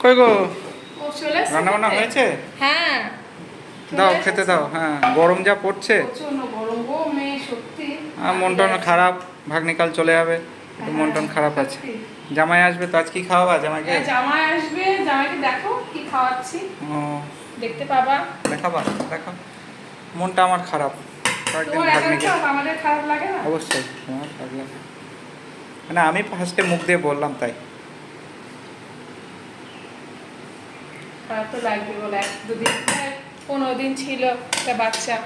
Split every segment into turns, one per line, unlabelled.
কই গো,
ও চলে এসেছে
রান্না বান্না হয়েছে?
হ্যাঁ
দাও খেতে দাও। হ্যাঁ, গরম যা পড়ছে,
প্রচন্ড গরম গো মেয়ে সত্যি।
আর মন টন খারাপ। ভাগ্নিকাল চলে যাবে, একটু মন টন খারাপ আছে। জামাই আসবে তো, আজ কি খাওয়াবা জামাইকে?
জামাই আসবে, জামাইকে দেখো কি খাওয়াচ্ছি,
ও
দেখতে পাবা।
দেখাবা, দেখাও। মনটা আমার খারাপ কয়েকদিন
তোমার একা
ভাগ্নিকে।
খাও, আমাদের খারাপ লাগে না?
অবশ্যই তোমার খারাপ লাগে। মানে আমি ফার্স্টে মুখ দিয়ে বললাম তাই।
খারাপ তো লাগবে বলে, 1-2 দিন 15 দিন ছিল একটা বাচ্চা।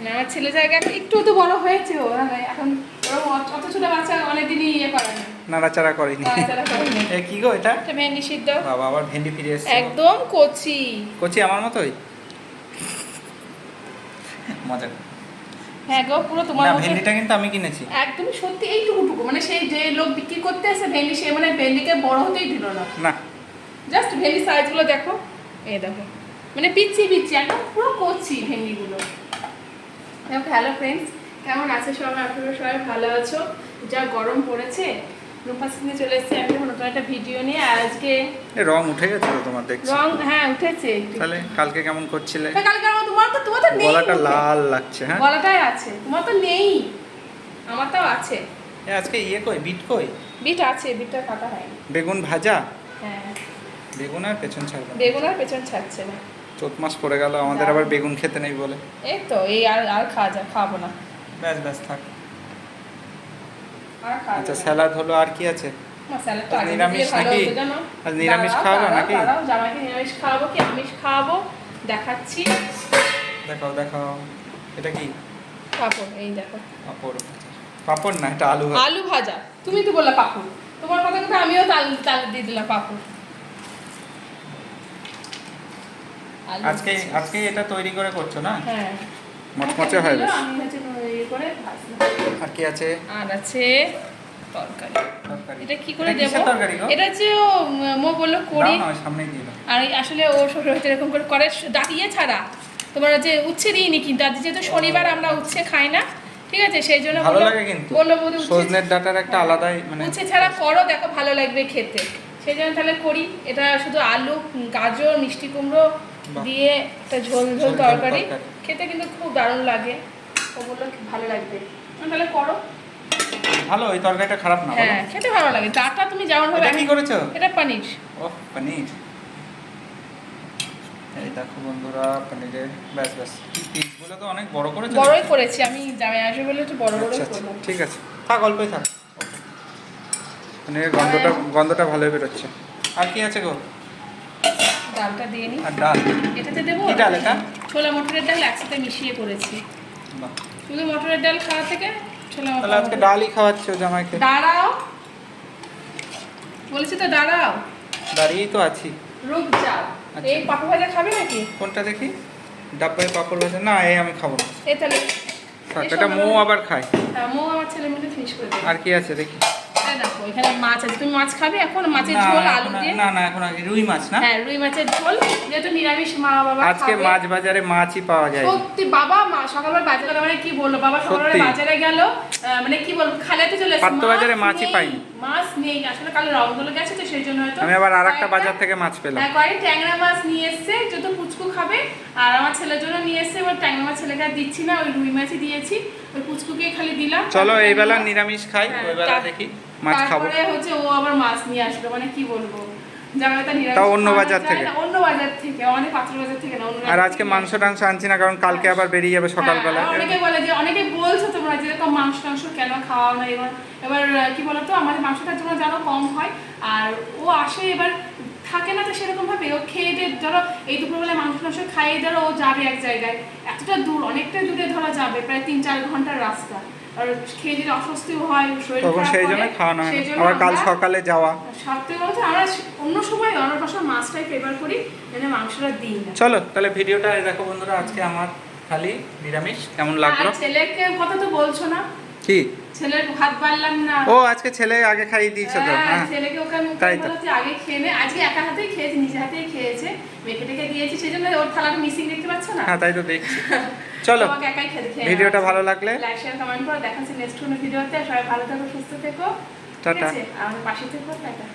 না আমার ছেলে জায়গায় একটু তো বড় হয়েছে ও, এখন ওরকম অত ছোট বাচ্চা অনেকদিনই ইয়ে করে না,
নাড়াচাড়া করিনি।
নাড়াচাড়া করে না।
এ কি গো এটা?
একটা ভেন্ডি সিদ্ধ,
বাবা আবার ভেন্ডি ফিরে এসেছে।
একদম কচি
কচি আমার মতোই। মজা।
হ্যাঁ গো পুরো তোমার
না,
মতো।
ভেন্ডিটা কিন্তু আমি কিনেছি।
একদমই সত্যি এইটুকুটুকু, মানে সেই যে লোক বিক্রি করতে এসে ভেন্ডি, সে মানে ভেন্ডিকে বড় হতেই দিল না।
না,
জাস্ট ভেন্ডি সাইজগুলো দেখো, এই দেখো, মানে পিচ্ছি পিচ্ছি একদম পুরো কচি ভেন্ডিগুলো। দেখো হ্যালো ফ্রেন্ডস, কেমন আছে সবাই? আপনারা সবাই ভালো আছো? যা গরম পড়েছে, রূপাস কিনে চলে এসেছি আমি নতুন একটা ভিডিও নিয়ে। আর আজকে
রং উঠে গেছে তো তোমার, দেখছি।
রং হ্যাঁ উঠেছে একটু।
তাহলে কালকে কেমন করছিলে?
কালকে তোমার তো নেই,
গলাটা লাল লাগছে। হ্যাঁ,
গলাটাই আছে, তোমার তো নেই, আমারটাও আছে।
আজকে ইয়ে কই, বিট কই?
বিট আছে, বিটটা কাটা হয়নি।
বেগুন ভাজা।
হ্যাঁ
বেগুন আর পেছন ছাড়বে না।
বেগুন আর পেছন ছাড়ছে না।
চোদ্দ মাস পড়ে গেল আমাদের, আবার বেগুন খেতে নেই বলে।
এই তো এই আর খাবো না।
ব্যাস ব্যাস থাক।
আর খাবো
আচ্ছা
না।
স্যালাড হলো, আর কি আছে?
স্যালাডটা
আজ
আগে
নিরামিষ
দিয়ে ভালো
নাকি?
হতো জানো।
আজ নিরামিষ খাওয়াবো নাকি?
দাঁড়াও, জামাইকে নিরামিষ খাওয়াবো কি আমিষ খাওয়াবো দেখাচ্ছি।
দেখাও দেখাও। এটা কি?
পাপড়, এই দেখো।
পাপড় ভাজা। পাপড় না, এটা আলু ভাজা।
আলু ভাজা, তুমি তো বললে পাপড়, তোমার কথা কথা আমিও তাল দিয়ে দিলাম পাপড়।
আজকে এটা তৈরি করে করছো না?
হ্যাঁ
মচমচে হয় বেশ।
আমি হচ্ছে ইয়ে করে ভাজলাম।
আর কি আছে?
আর আছে তরকারি।
তরকারি।
এটা কি করে
এটা
দেব?
কিসের তরকারি গো?
এটা যে ও মো বললো করি।
দাও না, সামনে দিয়ে দাও।
আর আসলে ও শ্বশুর হচ্ছে এরকম করে করে দাঁড়িয়ে ছাড়া, তোমার যে উচ্ছে দিইনি কিন্তু, আজ যেহেতু শনিবার আমরা উচ্ছে খাই না, ঠিক আছে, সেই জন্য
ভালো লাগে কিন্তু।
বললো বৌদি
সজনের ডাঁটার একটা আলাদাই মানে
উচ্ছে ছাড়া করো, দেখো ভালো লাগবে খেতে, সেই জন্য তাহলে করি। এটা শুধু আলু, গাজর, মিষ্টি কুমড়ো দিয়ে একটা ঝোল ঝোল তরকারি, খেতে কিন্তু খুব দারুণ লাগে। ও বললো ভালো লাগবে, তাহলে করো।
ভালো, এই তরকারিটা খারাপ না।
হ্যাঁ খেতে ভালো লাগে। ডাটা তুমি যেমন ভাবে।
এটা কি করেছো?
এটা পনির।
ওহ পনির। এই দেখো বন্ধুরা, পনিরের ব্যাস ব্যাস। পিসগুলো তো অনেক বড় করেছো।
বড়ই করেছি আমি, জামাই আসবে বলে একটু বড় বড়ই
আচ্ছা,
করলাম।
ঠিক আছে, থাক অল্পই থাক। পনিরের গন্ধটা ভালোই বেরোচ্ছে। আর কি আছে গো?
ডালটা দিয়ে নিই।
আর ডাল?
এটাতে দেবো।
কি ডাল এটা?
ছোলা মটরের ডাল একসাথে মিশিয়ে করেছি।
বাহ।
শুধু মটরের ডাল খাওয়া থেকে ছোলা
তাহলে আজকে
মটর।
ডালই খাওয়াচ্ছো জামাইকে?
দাঁড়াও, বলেছি তো দাঁড়াও।
দাঁড়িয়েই তো আছি।
রুক যাও।
আচ্ছা।
এই পাপড় ভাজা খাবে নাকি?
কোনটা দেখি? ডাব্বায় পাপড় ভাজা? না, এই আমি খাবো না।
এই তাহলে
থাক, এটা মৌ আবার খায়।
হ্যাঁ মো আমার ছেলে মিলে ফিনিশ করে দেবে।
আর কি আছে দেখি?
এই দেখো এখানে মাছ আছে, তুমি মাছ খাবে এখন? মাছের
না,
ঝোল আলু
এখন
দিয়ে।
না না, এখন আগে রুই মাছ না?
হ্যাঁ রুই মাছের ঝোল, যেহেতু নিরামিষ মা বাবা
আজকে
খাবে।
মাছ বাজারে মাছই পাওয়া যায়।
সত্যি বাবা মা সকালবেলা বাজারে মানে কি বললো, বাবা সকালবেলা
সত্যি।
বাজারে গেল, মানে কি বলবো খালিয়াতে চলে এসেছে।
পাত্র বাজারে মাছই
নেই,
পাইনি।
মাছ নেই আসলে, কাল রংদলে গেছে তো সেই জন্য হয়তো।
আমি আবার আরেকটা বাজার থেকে মাছ পেলাম।
হ্যাঁ কয়েক ট্যাংরা মাছ নিয়ে এসছে, যত পুচকু খাবে। আর আমার ছেলের জন্য নিয়ে এসছে, এবার ট্যাংরা মাছ ছেলেকে আর দিচ্ছি না, ওই রুই মাছই দিয়েছি, ওই পুচকুকে খালি দিলাম।
চলো এই বেলা নিরামিষ খাই,
হ্যাঁ,
ওই বেলা দেখি মাছ খাবো।
তারপরে হচ্ছে ও আবার মাছ নিয়ে আসলো, মানে কি বলবো, জামাইটা নিরামিষ
তাও অন্য
খাওয়া
বাজার
যায়
থেকে?
না, অন্য বাজার থেকে, অনেক পাত্র বাজার থেকে না, অন্য
আর
বাজার
আজকে
থেকে
মাংস টাংস আনছি না, কারণ কালকে আবার বেরিয়ে যাবে সকালবেলা।
হ্যাঁ, অনেকে বলে যে, অনেকে বলছো তোমরা যে এরকম মাংস টাংস কেন খাওয়া না, এবার কি বলতো, আমাদের মাংসটা তোমরা জানো কম হয়, আর ও আসে এবার থাকে না তো সেরকম ভাবে, ও খেয়ে দিয়ে ধরো এই দুপুরবেলায় মাংস টাংস খাইয়ে ধরো ও যাবে এক জায়গায়, এতটা দূর, অনেকটা দূরে ধরা যাবে, প্রায় 3-4 ঘন্টার রাস্তা, আর খেয়ে যদি অস্বস্তি হয়, শরীর
তখন
খারাপ
সেই
হয়,
জন্য খাওয়ানো হয়
সেই
না।
জন্য
আবার কাল
আমরা
সকালে যাওয়া।
সবথেকে বলতে আমরা অন্য সময় অন্য বছর মাছটাই ফেভার করি, মানে মাংসটা দিই না।
চলো তাহলে ভিডিওটা দেখো বন্ধুরা, আজকে আমার খালি নিরামিষ। কেমন লাগলো?
আর ছেলেকে কথা তো বলছো না,
কি?
ছেলের ভাত বাড়লাম না।
ও আজকে ছেলে আগে খাইয়ে দিয়েছে তো। হ্যাঁ,
ছেলেকে ওখানে
তাই তো।
বলেছে আগে খেয়ে নে, আজকে একা হাতেই খেয়েছে, নিজে হাতেই খেয়েছে, মেখে টেকে দিয়েছি, সেই জন্য ওর থালাটা মিসিং দেখতে পাচ্ছ না।
হ্যাঁ তাই তো দেখছি। চলো
তোমাকে একাই খেতে
ভিডিওটা ভালো লাগলে
লাইক শেয়ার কমেন্ট করো, দেখাচ্ছি নেক্সট কোনো ভিডিওতে। সবাই ভালো থেকো, সুস্থ থেকো, ঠিক
টাটা।
আছে, আর আমার পাশে থেকো, টাটা।